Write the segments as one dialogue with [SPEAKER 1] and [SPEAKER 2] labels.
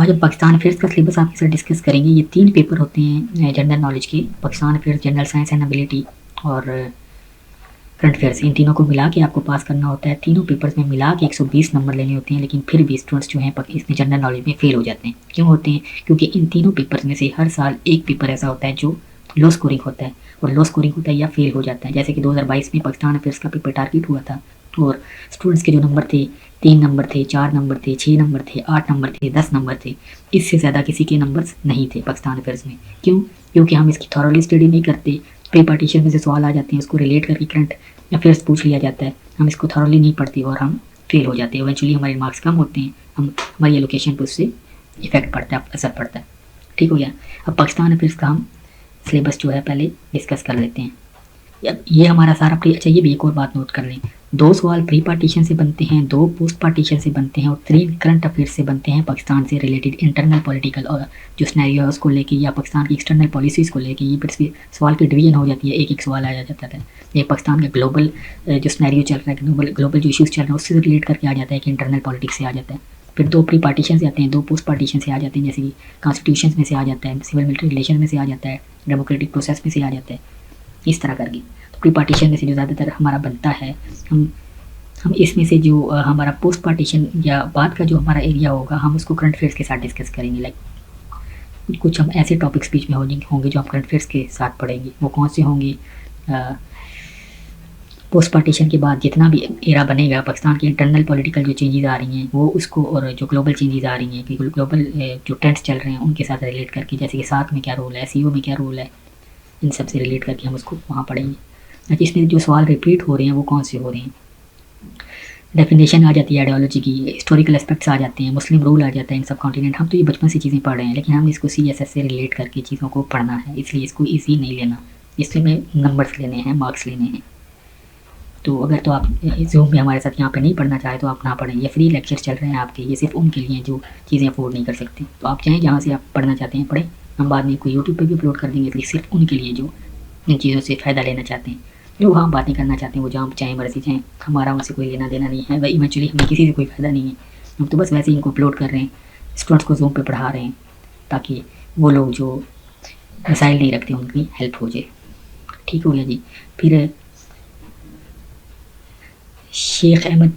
[SPEAKER 1] आज हम पाकिस्तान अफेयर्स का सिलेबस आपके साथ डिस्कस करेंगे। ये 3 पेपर होते हैं जनरल नॉलेज के, Pakistan affairs, general science and ability और करंट अफेयर्स। इन तीनों को मिला के आपको पास करना होता है। तीनों पेपर्स में मिला के 120 नंबर लेने होते हैं, लेकिन फिर भी स्टूडेंट्स जो हैं इसमें जनरल नॉलेज में फेल हो जाते हैं। क्यों होते हैं? क्योंकि इन तीनों पेपर्स में से हर साल एक पेपर ऐसा होता है जो लो स्कोरिंग होता है, और लो स्कोरिंग होता है या फेल हो जाता है। जैसे कि 2022 में पाकिस्तान अफेयर्स का पेपर टारगेट हुआ था, और स्टूडेंट्स के जो नंबर थे 3 नंबर थे, 4 नंबर थे, 6 नंबर थे, 8 नंबर थे, 10 नंबर थे। इससे ज़्यादा किसी के नंबर्स नहीं थे पाकिस्तान अफेयर्स में। क्यों? क्योंकि हम इसकी थॉरली स्टडी नहीं करते। प्री पार्टीशन में से सवाल आ जाते हैं, उसको रिलेट करके करंट अफेयर्स पूछ लिया जाता है, हम इसको थॉरली नहीं पढ़ते और हम फेल हो जाते हैं। इवेंचुअली हमारे मार्क्स कम होते हैं, हमारी एलोकेशन पर उससे इफेक्ट पड़ता है, असर पड़ता है। ठीक हो गया। अब पाकिस्तान अफेयर्स का हम सिलेबस जो है पहले डिस्कस कर लेते हैं। अब ये हमारा सारा प्री, अच्छा ये भी एक और बात नोट कर लें, 2 सवाल प्री पार्टीशन से बनते हैं, 2 पोस्ट पार्टीशन से बनते हैं और 3 करंट अफेयर्स से बनते हैं पाकिस्तान से रिलेटेड इंटरनल पॉलिटिकल और जो सिनेरियो है उसको लेके, या पाकिस्तान की एक्सटर्नल पॉलिसीज़ को लेके। ये फिर सवाल की डिवीजन हो जाती है, एक एक सवाल आ जाता है। ये पाकिस्तान का ग्लोबल जो सिनेरियो चल रहा है, ग्लोबल जो इशूज़ चल रहे हैं उससे रिलेट करके आ जाता है, कि इंटरनल पॉलिटिक्स से आ जाता है। फिर 2 प्री पार्टीशन से आते हैं, 2 पोस्ट पार्टीशन से आ जाते हैं, जैसे कि कॉन्स्टिट्यूशन में से आ जाता है, सिविल मिलिट्री रिलेशन में से आ जाता है, डेमोक्रेटिक प्रोसेस में से आ जाता है, इस तरह करके। प्री पार्टीशन में से जो ज़्यादातर हमारा बनता है, हम इसमें से जो हमारा पोस्ट पार्टीशन या बाद का जो हमारा एरिया होगा, हम उसको करंट अफेयर्स के साथ डिस्कस करेंगे। लाइक कुछ हम ऐसे टॉपिक्स बीच में होंगे जो हम करंट अफेयर्स के साथ पढ़ेंगे। वो कौन से होंगे? पोस्ट पार्टीशन के बाद जितना भी एरा बनेगा, पाकिस्तान की इंटरनल पॉलिटिकल जो चेंजेस आ रही हैं वो उसको, और जो ग्लोबल चेंजेस आ रही हैं, कि ग्लोबल जो ट्रेंड्स चल रहे हैं उनके साथ रिलेट करके, जैसे कि साथ में क्या रोल है, सीओ में क्या रोल है, इन सब से रिलेट करके हम उसको वहाँ पढ़ेंगे। अच्छा, इसमें जो सवाल रिपीट हो रहे हैं वो कौन से हो रहे हैं? डेफिनेशन आ जाती है आइडियोलॉजी की, हिस्टोरिकल एस्पेक्ट्स आ जाते हैं, मुस्लिम रूल आ जाता है इन सब कॉन्टिनेंट। हम तो ये बचपन से चीज़ें पढ़ रहे हैं, लेकिन हमने इसको CSS से रिलेट करके चीज़ों को पढ़ना है, इसलिए इसको ईजी नहीं लेना, इसलिए में नंबर्स लेने हैं, मार्क्स लेने हैं। तो अगर तो आप जूम में हमारे साथ यहाँ पे नहीं पढ़ना चाहे तो आप ना पढ़ें। ये फ्री लेक्चर्स चल रहे हैं आपके, ये सिर्फ उनके लिए जो चीज़ें अफोर्ड नहीं कर सकते। तो आप चाहें जहाँ से आप पढ़ना चाहते हैं पढ़ें, हम बाद में कोई यूट्यूब पे भी अपलोड कर देंगे, इसलिए सिर्फ उनके लिए जो इन चीज़ों से फ़ायदा लेना चाहते हैं, जो हम बातें करना चाहते हैं, वो जहाँ चाहें मर्जी चाहें, हमारा उनसे कोई लेना देना नहीं है। वही इवेंचुअली हमें किसी से कोई फ़ायदा नहीं है, हम तो बस वैसे ही इनको अपलोड कर रहे हैं, स्टूडेंट्स को जूम पे पढ़ा रहे हैं, ताकि वो लोग जो मसाइल नहीं रखते उनकी हेल्प हो जाए। ठीक हो गया जी। फिर शेख अहमद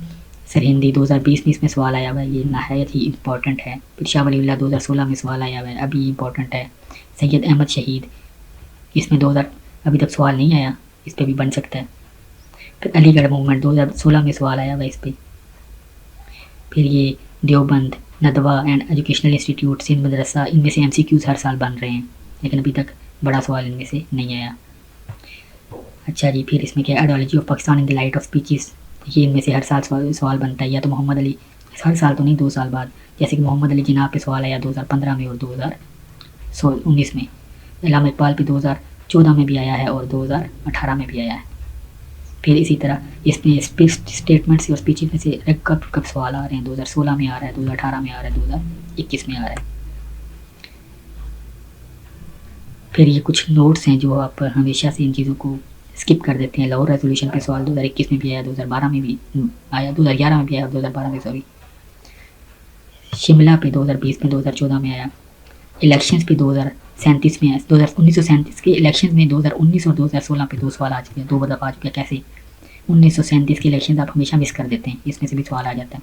[SPEAKER 1] सरहिंदी 2020 में इसमें सवाल आया हुआ है, ये नहायत ही इम्पॉर्टेंट है। फिर शाह वलीउल्लाह 2016 में सवाल आया हुआ है, अभी इम्पॉर्टेंट है। सैयद अहमद शहीद, इसमें 2000 अभी तक सवाल नहीं आया, इस पर भी बन सकता है। फिर अलीगढ़ मूवमेंट 2016 में सवाल आया हुआ है इस पर। फिर ये Deoband, Nadwa and educational institute, Sindh मदरसा, इनमें से MCQs हर साल बन रहे हैं, लेकिन अभी तक बड़ा सवाल इनमें से नहीं आया। अच्छा जी, फिर इसमें क्या, ideology of Pakistan in the light of speeches, ये इनमें से हर साल सवाल बनता है, या तो मोहम्मद अली, हर साल तो नहीं, 2 साल बाद, जैसे कि मोहम्मद अली जिनाह पे सवाल आया 2015 में और 2019 में। इलामा इकबाल पे 2014 में भी आया है और 2018 में भी आया है। फिर इसी तरह इसमें स्टेटमेंट्स और स्पीचेस में से कब कब सवाल आ रहे हैं, 2016 में आ रहा है, 2018 में आ रहा है, 2021 में आ रहा है। फिर ये कुछ नोट्स हैं जो आप हमेशा से इन चीज़ों को स्किप कर देते हैं। लाहौर रेजोल्यूशन पे सवाल 2021 में भी आया, 2012 में भी आया, 2011 में भी आया, 2012 में सॉरी। शिमला पे 2020 में, 2014 में आया। इलेक्शंस पे 2037 में आया, 1937 के इलेक्शन में 2019 और 2016 पे 2 सवाल आ चुके हैं, 2 दफ़ा आ चुके हैं। कैसे? 1937 के इलेक्शन आप हमेशा मिस कर देते हैं, इसमें से भी सवाल आ जाता है।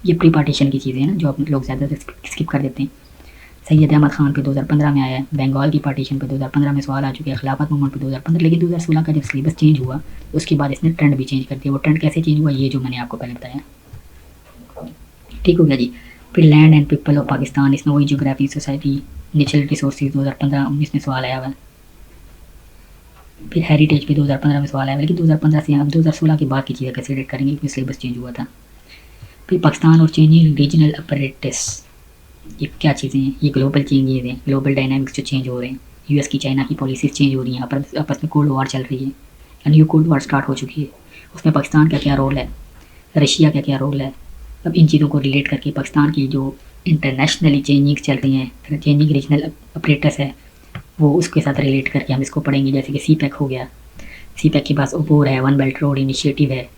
[SPEAKER 1] ये प्री पार्टीशन की चीज़ें हैं ना, जो आप लोग ज़्यादातर स्किप कर देते हैं। सैयद अहमद खान पे 2015 में आया है। बंगाल की पार्टीशन पे 2015 में सवाल आ चुके हैं। खिलाफत मूवमेंट पे 2015, लेकिन 2016 का जब सिलेबस चेंज हुआ उसके बाद इसने ट्रेंड भी चेंज कर दिया। वो ट्रेंड कैसे चेंज हुआ, ये जो मैंने आपको पहले बताया। ठीक हो गया जी। फिर land and people of Pakistan, इसमें वही जोग्राफी, सोसाइटी, नेचुरल रिसोर्सेज 2015-19 में सवाल आया हुआ है। फिर हेरिटेज पे 2015 में सवाल आया हुआ, लेकिन 2015 से हम 2016 के बाद की चीज़ें कंसिडर करेंगे, क्योंकि सिलेबस चेंज हुआ था। फिर पाकिस्तान और चेंजिंग रीजनल अपरेटस, ये क्या चीज़ें हैं? ये ग्लोबल चेंजेस हैं, ग्लोबल डायनामिक्स जो चेंज हो रहे हैं। US की, चाइना की पॉलिसीज़ चेंज हो रही हैं, आपस में कोल्ड वॉर चल रही है, न्यू कोल्ड वॉर स्टार्ट हो चुकी है। उसमें पाकिस्तान का क्या रोल है, रशिया का क्या रोल है। अब इन चीज़ों को रिलेट करके पाकिस्तान की जो इंटरनेशनली चेंजिंग चल रही हैं, चेंजिंग रीजनल अपरेटस है, वो उसके साथ रिलेट करके हम इसको पढ़ेंगे। जैसे कि CPEC हो गया, CPEC के पास अबूर है, वन बेल्ट रोड इनिशिएटिव है,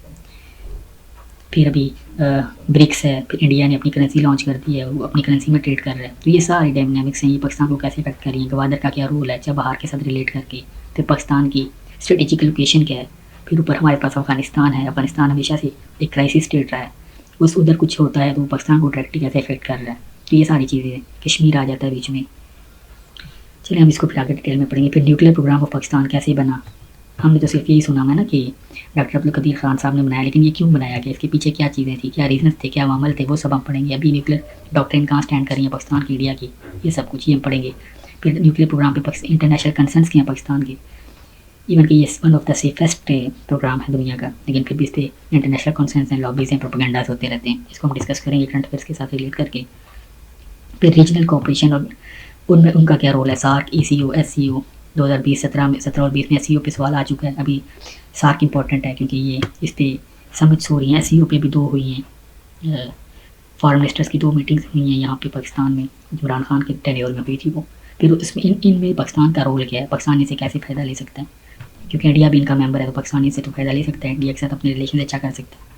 [SPEAKER 1] फिर अभी ब्रिक्स है, फिर इंडिया ने अपनी करेंसी लॉन्च कर दी है, वो अपनी करेंसी में ट्रेड कर रहा है। तो ये सारी डायनामिक्स हैं, ये पाकिस्तान को कैसे अफेक्ट कर रही है, गवादर का क्या रोल है चबहार के साथ रिलेट करके, फिर पाकिस्तान की स्ट्रेटेजिक लोकेशन क्या है, फिर ऊपर हमारे पास अफगानिस्तान है। अफगानिस्तान हमेशा से एक क्राइसिस स्टेट रहा है, उस उधर कुछ होता है तो पाकिस्तान को डायरेक्टली कैसे अफेक्ट कर रहा है। तो ये सारी चीज़ें, कश्मीर आ जाता है बीच में। चलिए हम इसको फिर आगे डिटेल में पढ़ेंगे। फिर न्यूक्लियर प्रोग्राम ऑफ पाकिस्तान कैसे बना, हमने तो सिर्फ यही सुना है ना कि डॉक्टर अब्दुल कदीर खान साहब ने बनाया, लेकिन ये क्यों बनाया गया, इसके पीछे क्या चीज़ें थी, क्या रीजन थे, क्या मामल थे, वो सब हम पढ़ेंगे। अभी न्यूक्लियर डॉक्ट्रिन कहाँ स्टैंड कर रही है पाकिस्तान की, इंडिया की, ये सब कुछ ये हम पढ़ेंगे। फिर न्यूक्लियर प्रोग्राम पे इंटरनेशनल कंसर्न्स के हैं पाकिस्तान के, इवन कि ये one of the safest program है दुनिया का, लेकिन फिर भी इस पर इंटरनेशनल कंसर्न्स हैं, लॉबीज हैं, प्रोपेगेंडास होते रहते हैं। इसको हम डिस्कस करेंगे करंट अफेयर्स के साथ रिलेट करके। फिर रीजनल कोऑपरेशन और उनमें उनका क्या रोल है, सार्क, ECO, SCO 2017 और 20 में SCO पे सवाल आ चुका है। अभी सार्क इंपॉर्टेंट है क्योंकि ये इस पर समिट्स हो रही हैं, SCO पे भी 2 हुई हैं, फॉरेन मिनिस्टर्स की 2 मीटिंग्स हुई हैं यहाँ पे पाकिस्तान में, इमरान खान के टेन्योर में हुई थी वो। फिर इसमें इनमें पाकिस्तान का रोल क्या है, पाकिस्तान इनसे कैसे फ़ायदा ले सकता है, क्योंकि इंडिया भी इनका मेंबर है, तो पाकिस्तान इससे तो फ़ायदा ले सकता है, इंडिया के साथ अपने रिलेशन अच्छा कर सकता है,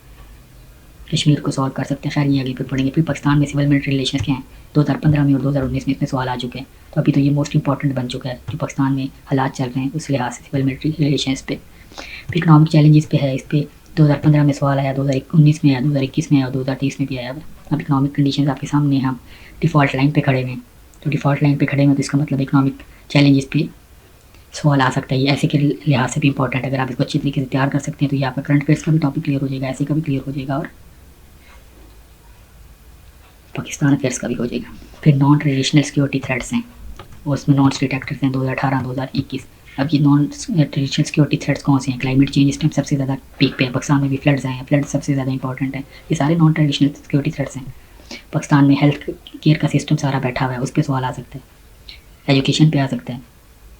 [SPEAKER 1] कश्मीर को सॉल्व कर सकते हैं। खैर ये आगे फिर पढ़ेंगे। फिर पाकिस्तान में सिविल मिलिट्री रिलेशन क्या हैं 2015 में और 2019 में, इसमें सवाल आ चुके हैं। तो अभी तो ये मोस्ट इंपॉर्टेंट बन चुका है जो पाकिस्तान में हालात चल रहे हैं उस लिहाज से सिविल मिलिट्री रिलेशन पे। फिर इकनॉमिक चैलेंजेस पे है, इस पर 2015 में सवाल आया, 2019 में आया, 2021 में आया और 2023 में भी आया। अब इकनॉमिक कंडीशन आपके सामने, हम डिफ़ॉल्ट लाइन पे खड़े हुए हैं, तो डिफ़ॉल्ट लाइन पे खड़े हुए हैं तो इसका मतलब इकनॉमिक चैलेंजेस पे सवाल आ सकता है। ये ऐसे के लिहाज से भी इंपॉर्टेंट है, अगर आप इसको अच्छी तरीके से तैयार कर सकते हैं तो ये आपका करंट अफेयर्स का भी टॉपिक क्लियर हो जाएगा, ऐसे का भी क्लियर हो जाएगा और पाकिस्तान अफेयर्स का भी हो जाएगा। फिर नॉन ट्रेडिशनल सिक्योरिटी थ्रेट्स हैं, उसमें नॉन स्टेट एक्टर्स हैं 2018-2021। अब ये नॉन ट्रेडिशनल सिक्योरिटी थ्रेट्स कौन से हैं, क्लाइमेट चेंज इस टाइम सबसे ज़्यादा पीक पे है, पाकिस्तान में भी फ्लड्स आए हैं, फ्लड्स सबसे ज़्यादा इंपॉर्टेंट है। ये सारे नॉन ट्रेडिशनल सिक्योरिटी थ्रेट्स हैं। पाकिस्तान में हेल्थ केयर का सिस्टम सारा बैठा हुआ है, उस पर सवाल आ सकता है, एजुकेशन पे आ सकता है,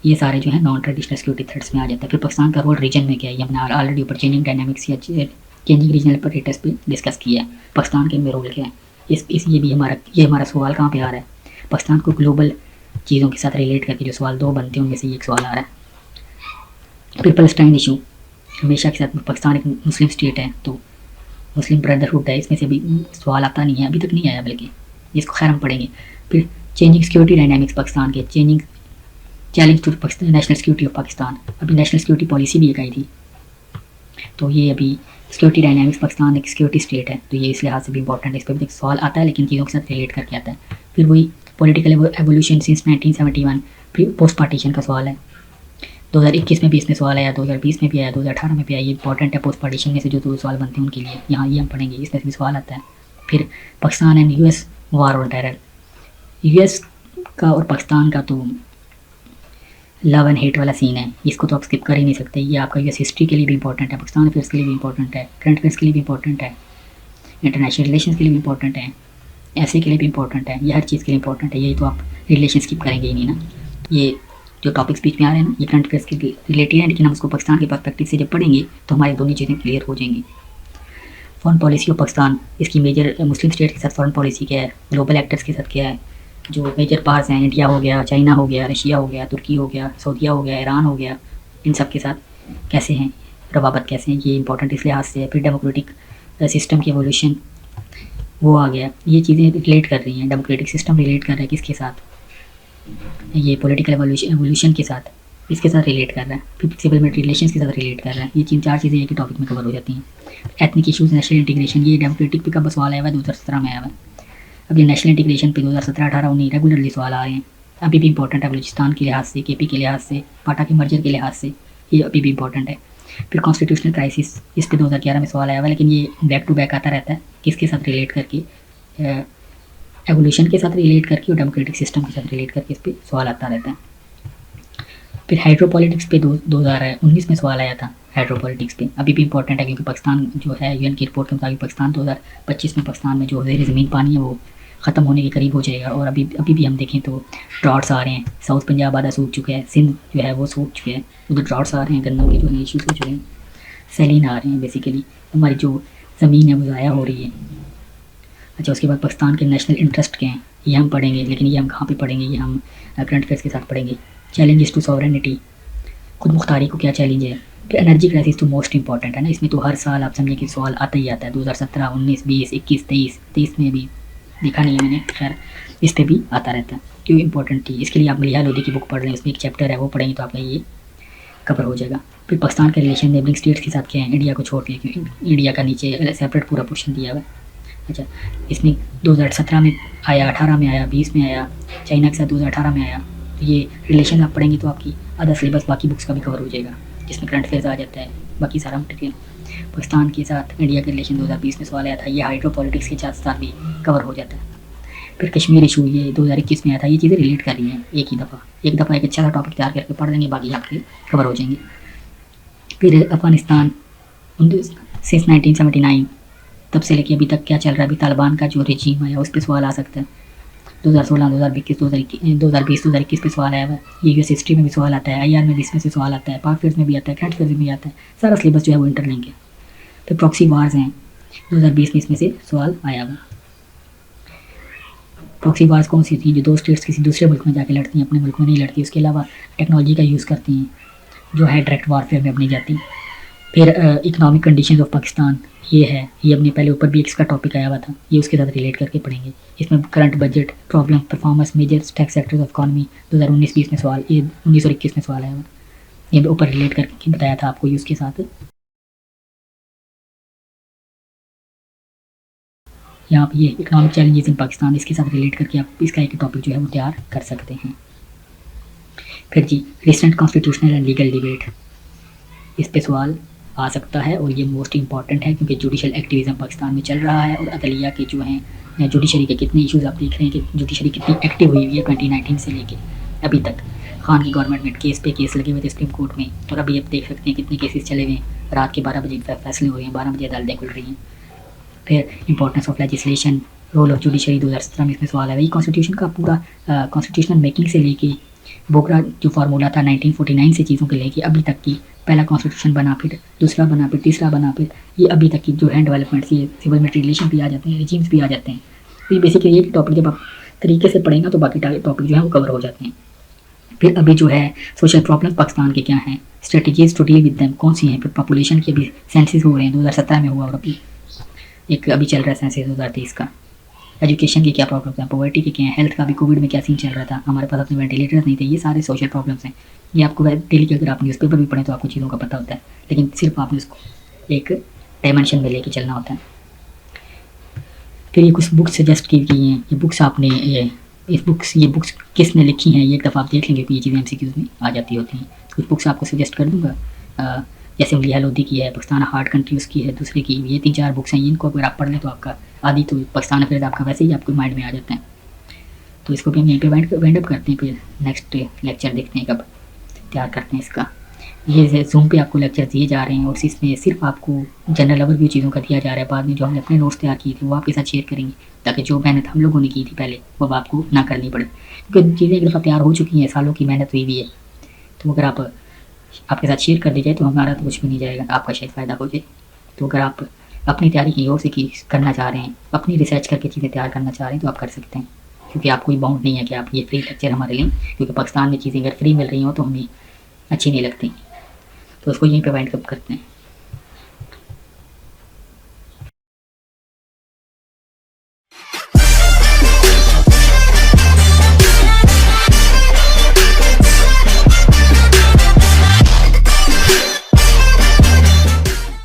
[SPEAKER 1] ये सारे जो है नॉन ट्रेडिशनल सिक्योरिटी थ्रेट्स में आ जाता है। फिर पाकिस्तान का रोल रीजन में क्या है, ये हमने ऑलरेडी ऊपर चेंजिंग डायनामिक्स या चेंजिंग रीजनल परेटस पे डिस्कस किया है। पाकिस्तान के में रोल क्या है, इस ये भी हमारा सवाल कहाँ पे आ रहा है, पाकिस्तान को ग्लोबल चीज़ों के साथ रिलेट करके जो सवाल 2 बनते हैं उनमें से एक सवाल आ रहा है। फिर पैलेस्टाइन इशू, हमेशा के साथ पाकिस्तान एक मुस्लिम स्टेट है तो मुस्लिम ब्रदरहुड है, इसमें से भी सवाल आता नहीं है, अभी तक नहीं आया बल्कि, इसको खैर हम पढ़ेंगे। फिर चेंजिंग सिक्योरिटी डायनामिक्स पाकिस्तान के, changing challenge to Pakistan national security of Pakistan, अभी नेशनल सिक्योरिटी पॉलिसी भी एक आई थी, तो ये अभी सिक्योरिटी डायनामिक्स, पाकिस्तान एक सिक्योरिटी स्टेट है तो ये इस लिहाज से भी इंपॉर्टेंट है, इस पर भी सवाल आता है लेकिन चीज़ों के साथ रिलेट करके आता है। फिर वही पॉलिटिकल एवोल्यूशन सिंस 1971, फिर पोस्ट पार्टीशन का सवाल है, 2021 में भी इसमें सवाल आया, 2020 में भी आया, 2018 में भी आया, ये इंपॉर्टेंट है। पोस्ट पार्टीशन में से जो 2 सवाल बनते हैं उनके लिए यहाँ ये हम पढ़ेंगे, इसमें से भी सवाल आता है। फिर Pakistan and US war on terror, US का और पाकिस्तान का तो लव एंड हेट वाला सीन है, इसको तो आप स्किप कर ही नहीं सकते। ये आपका US हिस्ट्री के लिए भी इंपॉर्टेंट है, पाकिस्तान अफेयर्स के लिए भी इंपॉर्टेंट है, करंट अफेयर्स के लिए भी इंपॉर्टेंट है, इंटरनेशनल रिलेशन के लिए भी इंपॉर्टेंट है, ऐसे के लिए भी इंपॉर्टेंट है, ये हर चीज़ के लिए इंपॉर्टेंट है। यही तो आप रिलेशन स्किप करेंगे ही नहीं ना। ये जो टॉपिक्स बीच में आ रहे हैं ना, ये करंट अफेयर्स के रिलेटेड है, लेकिन हम उसको पाकिस्तान के पर्सपेक्टिव से जब पढ़ेंगे तो हमारी दोनों चीज़ें क्लियर हो जाएंगी। फॉरेन पॉलिसी ऑफ पाकिस्तान, इसकी मेजर मुस्लिम स्टेट के साथ फॉरेन पॉलिसी क्या है, ग्लोबल एक्टर्स के साथ क्या है, जो मेजर पार्ट्स हैं, इंडिया हो गया, चाइना हो गया, रशिया हो गया, तुर्की हो गया, सऊदीया हो गया, ईरान हो गया, इन सब के साथ कैसे हैं, रवाबत कैसे हैं, ये इंपॉर्टेंट इस लिहाज से है। फिर डेमोक्रेटिक सिस्टम की एवोल्यूशन वो आ गया, ये चीज़ें रिलेट कर रही हैं, डेमोक्रेटिक सिस्टम रिलेट कर रहा है किसके साथ, ये पॉलिटिकल एवोल्यूशन के साथ, इसके साथ रिलेट कर रहा है। फिर सिविल मिलिट्री रिलेशन के साथ रिलेट कर रहा है। ये 3-4 चीज़ें एक ही टॉपिक में कवर हो जाती हैं। एथनिक इशूज़, नेशनल इंटीग्रेशन, ये डेमोक्रेटिक पे कब सवाल आया हुआ है, 2017 में आया हुआ है। अब ये नेशनल इंटीग्रेशन पे 2017, 18, 19 रेगुलरली सवाल आ रहे हैं, अभी भी इंपॉर्टेंट है। बलूचिस्तान के लिहाज से, KP के लिहाज से, पाटा के मर्जर के लिहाज से ये अभी भी इंपॉर्टेंट है। फिर कॉन्स्टिट्यूशनल क्राइसिस, इस पे 2011 में सवाल आया हुआ है, लेकिन ये बैक टू बैक आता रहता है, किसके साथ रिलेट करके, एवोल्यूशन के साथ रिलेट करके और डेमोक्रेटिक सिस्टम के साथ रिलेट करके इस पर सवाल आता रहता है। फिर हाइड्रोपॉलिटिक्स पे 2019 में सवाल आया था, हाइड्रोपॉलिटिक्स पे अभी भी इंपॉर्टेंट है क्योंकि पाकिस्तान जो है UN की रिपोर्ट के मुताबिक पाकिस्तान 2025 में पाकिस्तान में जो ज़ेर ज़मीन पानी है वो ख़त्म होने के करीब हो जाएगा। और अभी भी हम देखें तो ड्राउट्स आ रहे हैं, साउथ पंजाब आधा सूख चुका है, सिंध जो है वो सूख चुके हैं, उधर ड्राउट्स आ रहे हैं, गन्नों के जो है इशूज़ हो चुके हैं, सैलीन आ रहे हैं, बेसिकली हमारी जो ज़मीन है वो ज़ाया हो रही है। अच्छा, उसके बाद पाकिस्तान के नेशनल इंटरेस्ट के हैं, ये हम पढ़ेंगे, लेकिन ये हम कहाँ पे पढ़ेंगे, ये हम करंट अफेयर्स के साथ पढ़ेंगे। चैलेंजेस टू सॉवरेनिटी, खुद मुख्तारी को क्या चैलेंज है, फिर एनर्जी क्राइसिस तो मोस्ट इंपॉर्टेंट है ना, इसमें तो हर साल आप समझिए कि सवाल आता ही आता है, 2017, 19, 20, 21, 23 में भी देखा नहीं है मैंने, खैर इस पर भी आता रहता है। क्यों इंपॉर्टेंट थी, इसके लिए आप मलिहा लोधी की बुक पढ़ लें, उसमें एक चैप्टर है वो पढ़ेंगे तो आपका ये कवर हो जाएगा। फिर पाकिस्तान के रिलेशन नेबरिंग स्टेट्स के साथ क्या है, इंडिया को छोड़ के, क्योंकि इंडिया का नीचे सेपरेट पूरा पोर्शन दिया हुआ है। अच्छा, इसमें 2017 में आया, 18 में आया, 20 में आया, चाइना के साथ 2018 में आया। तो ये रिलेशन आप पढ़ेंगे तो आपकी आधा सिलेबस बाकी बुक्स का भी कवर हो जाएगा, जिसमें करंट अफेयर्स आ जाता है, बाकी सारा मटेरियल। पाकिस्तान के साथ इंडिया के रिलेशन 2020 में सवाल आया था, ये हाइड्रोपॉलिटिक्स के साथ भी कवर हो जाता है। फिर कश्मीर इशू ये 2021 में आया था, ये चीज़ें रिलेट कर रही हैं एक दफ़ा एक अच्छा सा टॉपिक तैयार करके पढ़ लेंगे, बाकी आपके कवर हो जाएंगे। फिर अफगानिस्तान सिंस 1979 तब से लेके अभी तक क्या चल रहा है, अभी तालिबान का जो रिजीम आया उस पर सवाल आ सकता है। 2016, 2021, 2020, 2021 पे सवाल आया हुआ है। ये यूएस हिस्ट्री में भी सवाल आता है, आईआर में भी इसमें से सवाल आता है, पाक फेयर्स में भी आता है, करंट अफेयर्स में भी आता है, सारा सिलेबस जो है वो इंटरलिंक है। फिर प्रॉक्सी वार्स हैं, 2020 में इसमें से सवाल आया हुआ। प्रॉक्सी वार्स कौन सी थी, जो दो स्टेट्स किसी दूसरे मुल्क में जाके लड़ती हैं, अपने मुल्क में नहीं लड़ती, उसके अलावा टेक्नोलॉजी का यूज़ करती हैं, जो है डायरेक्ट वारफेयर में अपनी जाती। फिर इकनॉमिक कंडीशन ऑफ पाकिस्तान ये है, ये अपने पहले ऊपर भी इसका टॉपिक आया हुआ था, ये उसके साथ रिलेट करके पढ़ेंगे। इसमें current budget, problem, performance, major tax sectors of economy 2019-20 में सवाल, ये 19 और 21 में सवाल आया हुआ, ये ऊपर रिलेट करके बताया था आपको, ये उसके साथ यहाँ पे ये इकनॉमिक चैलेंजेस इन पाकिस्तान, इसके साथ रिलेट करके आप इसका एक टॉपिक जो है वो तैयार कर सकते हैं। फिर जी recent constitutional and legal debate, इस पे सवाल आ सकता है और ये मोस्ट इंपॉर्टेंट है, क्योंकि जुडिशल एक्टिविज़म पाकिस्तान में चल रहा है और अदलिया के जो हैं जुडिशरी के कितने इश्यूज़ आप देख रहे हैं कि जुडिशरी कितनी एक्टिव हुई हुई है 2019 से लेके अभी तक। खान की गवर्नमेंट में केस पे केस लगे हुए थे सुप्रीम कोर्ट में, और अभी आप देख सकते हैं कितने केसेस चले हुए हैं, रात के 12 बजे फैसले हो रहे हैं, 12 बजे अदालतें खुल रही हैं। फिर importance of legislation, role of judiciary 2017 में इसमें सवाल है। वही कॉन्स्टिट्यूशन का पूरा कॉन्स्टिट्यूशनल मेकिंग से लेके बोगरा जो फार्मूला था 1949 से चीज़ों के लेके अभी तक की, पहला कॉन्स्टिट्यूशन बना, फिर दूसरा बना, फिर तीसरा बना, फिर ये अभी तक की जो है डेवलपमेंट्स, ये सिविल मिलिट्री रिलेशन भी आ जाते हैं, रिजीम्स भी आ जाते हैं। तो ये बेसिकली ये टॉपिक जब आप तरीके से पढ़ेंगे तो बाकी टॉपिक जो है वो कवर हो जाते हैं। फिर अभी जो है सोशल प्रॉब्लम पाकिस्तान के क्या हैं, strategies to deal with them कौन सी हैं। फिर पॉपुलेशन के अभी सेंसिस हो रहे हैं, 2017 में हुआ और अभी एक अभी चल रहा है सेंसिस 2023 का। एजुकेशन की क्या प्रॉब्लम्स हैं, पॉवर्टी के क्या हैं, हेल्थ का भी कोविड में क्या सीन चल रहा था, हमारे पास अपने वेंटिलेटर्स नहीं थे, ये सारे सोशल प्रॉब्लम्स हैं। ये आपको डेली के अगर आप न्यूज़पेपर भी पढ़ें तो आपको चीज़ों का पता होता है, लेकिन सिर्फ आपने उसको एक डायमेंशन में लेके चलना होता है। फिर ये कुछ बुक्स सजेस्ट की गई हैं, ये बुक्स आपने ये बुक्स किसने लिखी हैं, ये एक दफ़ा आप देख लेंगे, ये चीज़ें MCQs में आ जाती होती हैं। कुछ बुक्स आपको सजेस्ट कर दूँगा, जैसे मलिहा लोधी की है, पाकिस्तान हार्ड कंट्रीज़ की है, दूसरे की, ये 3-4 बुक्स हैं, इनको अगर आप पढ़ लें तो आपका आदि तो पाकिस्तान अफेयर्स आपका वैसे ही आपके माइंड में आ जाते हैं। तो इसको भी हम यहीं पे वाइंड अप करते हैं, फिर नेक्स्ट लेक्चर देखते हैं कब तैयार करते हैं इसका। ये जूम पे आपको लेक्चर दिए जा रहे हैं और इसमें सिर्फ आपको जनरल ओवरव्यू चीज़ों का दिया जा रहा है, बाद में जो हमने अपने नोट्स तैयार किए थे वो आपके साथ शेयर करेंगे, ताकि जो मेहनत हम लोगों ने की थी पहले वो आपको ना करनी पड़े, क्योंकि चीज़ें एक दफ़ा तैयार हो चुकी हैं, सालों की मेहनत हुई हुई है। तो अगर आप आपके साथ शेयर कर दी जाए तो हमारा तो कुछ भी नहीं जाएगा, आपका शायद फ़ायदा हो जाए। तो अगर आप अपनी तैयारी की ओर से करना चाह रहे हैं, अपनी रिसर्च करके चीज़ें तैयार करना चाह रहे हैं तो आप कर सकते हैं, क्योंकि आप कोई बाउंड नहीं है कि आप ये फ्री लेक्चर हमारे लें, क्योंकि पाकिस्तान में चीज़ें अगर फ्री मिल रही हो तो हमें अच्छी नहीं लगती। तो उसको यहीं पे वाइंड अप करते हैं।